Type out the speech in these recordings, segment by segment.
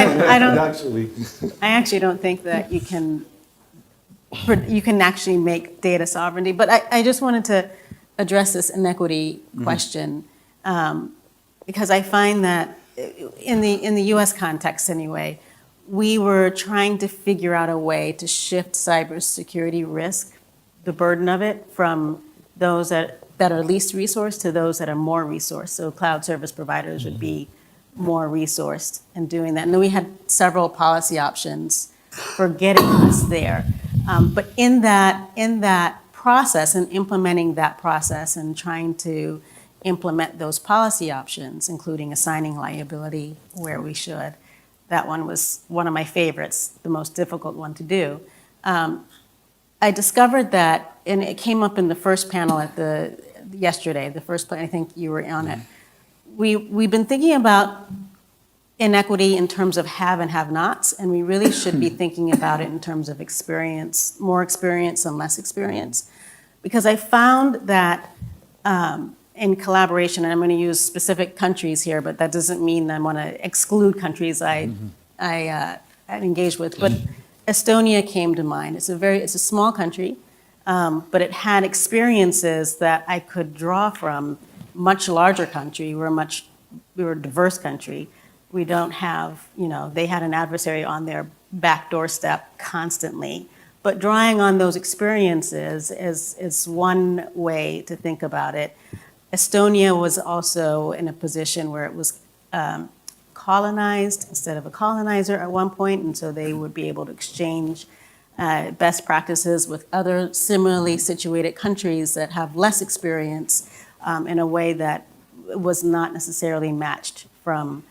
I actually don't think that you can actually make data sovereignty. But I just wanted to address this inequity question, because I find that in the U.S. context anyway, we were trying to figure out a way to shift cybersecurity risk, the burden of it, from those that are least resourced to those that are more resourced. So cloud service providers would be more resourced in doing that. And then we had several policy options for getting us there. But in that process and implementing that process and trying to implement those policy options, including assigning liability where we should, that one was one of my favorites, the most difficult one to do. I discovered that, and it came up in the first panel yesterday, the first panel, I think you were on it. We've been thinking about inequity in terms of have and have-nots, and we really should be thinking about it in terms of experience, more experience and less experience. Because I found that in collaboration, and I'm going to use specific countries here, but that doesn't mean I want to exclude countries I engage with, but Estonia came to mind. It's a small country, but it had experiences that I could draw from. Much larger country, we're a diverse country. We don't have, they had an adversary on their back doorstep constantly. But drawing on those experiences is one way to think about it. Estonia was also in a position where it was colonized instead of a colonizer at one point, and so they would be able to exchange best practices with other similarly situated countries that have less experience in a way that was not necessarily matched from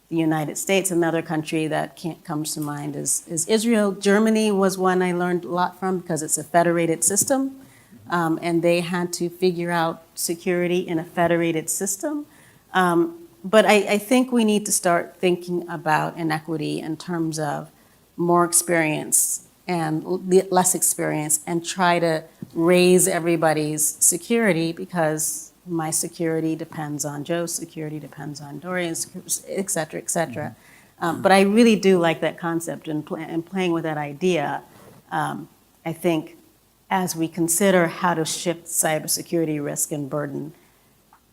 the United States. Another country that comes to mind is Israel. Germany was one I learned a lot from because it's a federated system, and they had to figure out security in a federated system. But I think we need to start thinking about inequity in terms of more experience and less experience, and try to raise everybody's security, because my security depends on Joe's security, depends on Dorian's, et cetera, et cetera. But I really do like that concept and playing with that idea. I think as we consider how to shift cybersecurity risk and burden,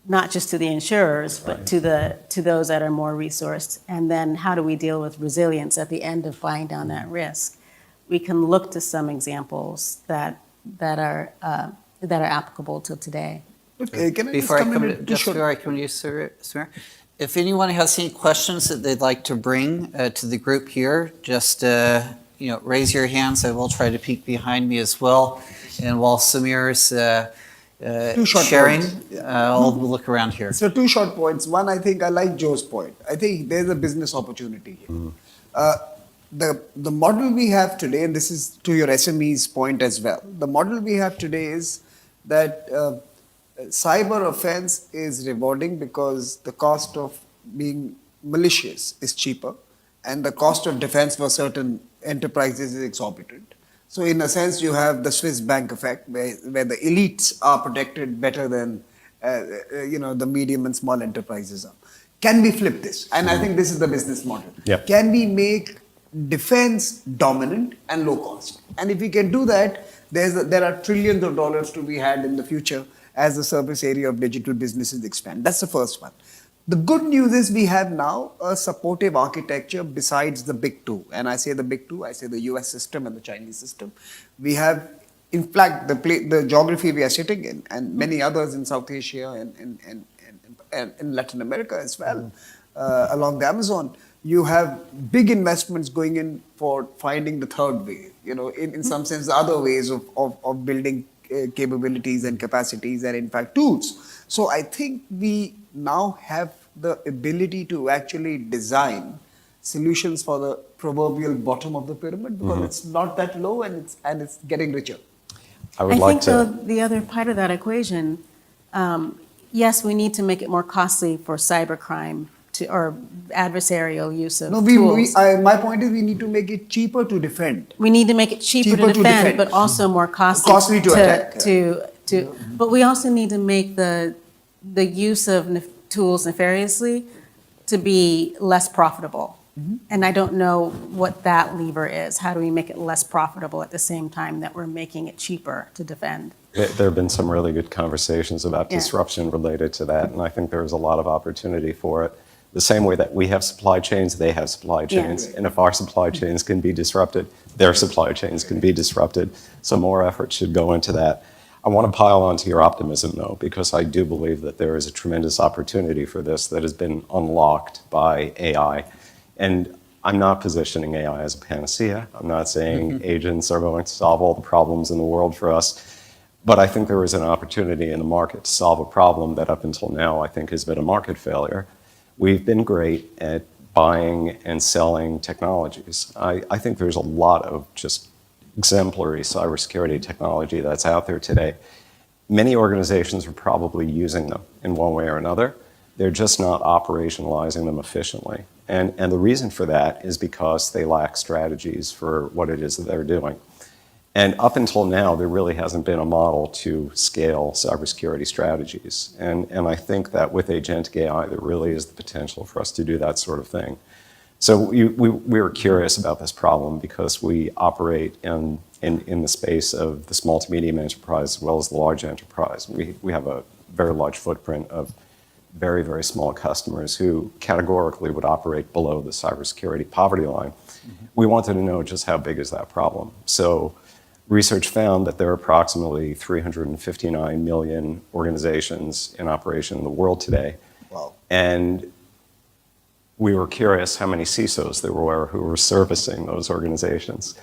not just to the insurers, but to those that are more resourced, and then how do we deal with resilience at the end of buying down that risk, we can look to some examples that are applicable to today. Before I come to you, Samir, if anyone has any questions that they'd like to bring to the group here, just raise your hands. I will try to peek behind me as well. And while Samir's sharing, I'll look around here. So 2 short points. One, I think I like Joe's point. I think there's a business opportunity here. The model we have today, and this is to your SME's point as well, the model we have today is that cyber offense is rewarding because the cost of being malicious is cheaper, and the cost of defense for certain enterprises is exorbitant. So in a sense, you have the Swiss bank effect, where the elites are protected better than the medium and small enterprises are. Can we flip this? And I think this is the business model. Yeah. Can we make defense dominant and low cost? And if we can do that, there are trillions of dollars to be had in the future as the surface area of digital businesses expand. That's the first one. The good news is we have now a supportive architecture besides the big two. And I say the big two, I say the US system and the Chinese system. We have, in fact, the geography we are sitting in, and many others in South Asia and in Latin America as well, along the Amazon. You have big investments going in for finding the third way, in some sense, the other ways of building capabilities and capacities and, in fact, tools. So I think we now have the ability to actually design solutions for the proverbial bottom of the pyramid, because it's not that low and it's getting richer. I think the other part of that equation, yes, we need to make it more costly for cybercrime or adversarial use of tools. My point is we need to make it cheaper to defend. We need to make it cheaper to defend, but also more costly to attack. But we also need to make the use of tools nefariously to be less profitable. And I don't know what that lever is. How do we make it less profitable at the same time that we're making it cheaper to defend? There have been some really good conversations about Yeah. disruption related to that, and I think there's a lot of opportunity for it. The same way that we have supply chains, they have supply chains. And if our supply chains can be disrupted, their supply chains can be disrupted. So more effort should go into that. I want to pile onto your optimism, though, because I do believe that there is a tremendous opportunity for this that has been unlocked by AI. And I'm not positioning AI as a panacea. I'm not saying agents are going to solve all the problems in the world for us. But I think there is an opportunity in the market to solve a problem that up until now I think has been a market failure. We've been great at buying and selling technologies. I think there's a lot of just exemplary cybersecurity technology that's out there today. Many organizations are probably using them in one way or another. They're just not operationalizing them efficiently. And the reason for that is because they lack strategies for what it is that they're doing. And up until now, there really hasn't been a model to scale cybersecurity strategies. And I think that with agentic AI, there really is the potential for us to do that sort of thing. So we were curious about this problem because we operate in the space of the small to medium enterprise as well as the large enterprise. We have a very large footprint of very, very small customers who categorically would operate below the cybersecurity poverty line. We wanted to know just how big is that problem. So research found that there are approximately 359 million organizations in operation in the world today. Wow. And we were curious how many CISOs there were who were servicing those organizations.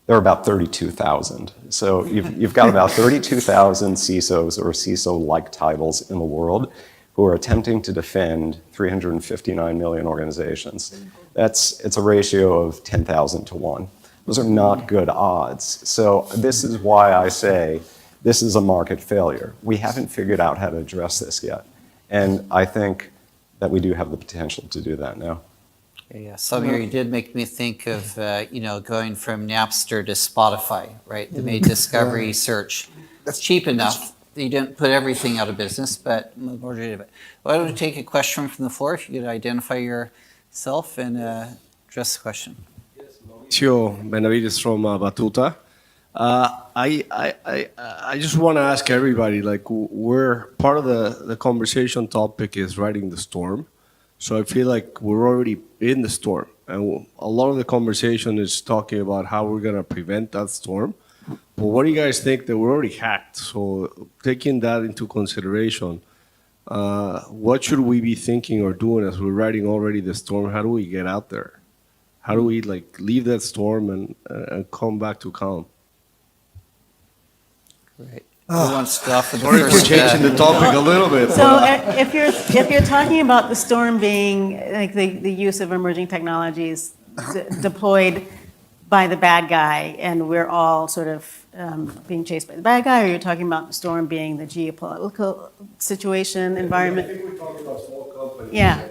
There are about 32,000. So you've got about 32,000 CISOs or CISO-like titles in the world who are attempting to defend 359 million organizations. It's a ratio of 10,000 to 1. Those are not good odds. So this is why I say this is a market failure. We haven't figured out how to address this yet. And I think that we do have the potential to do that now. Yeah, Samir, you did make me think of, going from Napster to Spotify, right? They made discovery search. That's cheap enough. You didn't put everything out of business, but majority of it. Why don't we take a question from the floor? If you could identify yourself and address the question. Mauricio Benavides from Batuta. I just want to ask everybody, we're part of the conversation topic is riding the storm. So I feel like we're already in the storm. And a lot of the conversation is talking about how we're going to prevent that storm. But what do you guys think that we're already hacked? So taking that into consideration, what should we be thinking or doing as we're riding already the storm? How do we get out there? How do we leave that storm and come back to calm? Great. Who wants to offer the Sorry for first? changing the topic a little bit. So if you're talking about the storm being like the use of emerging technologies deployed by the bad guy, and we're all sort of being chased by the bad guy, or you're talking about the storm being the geopolitical situation, environment? I think we're talking about small companies. Yeah.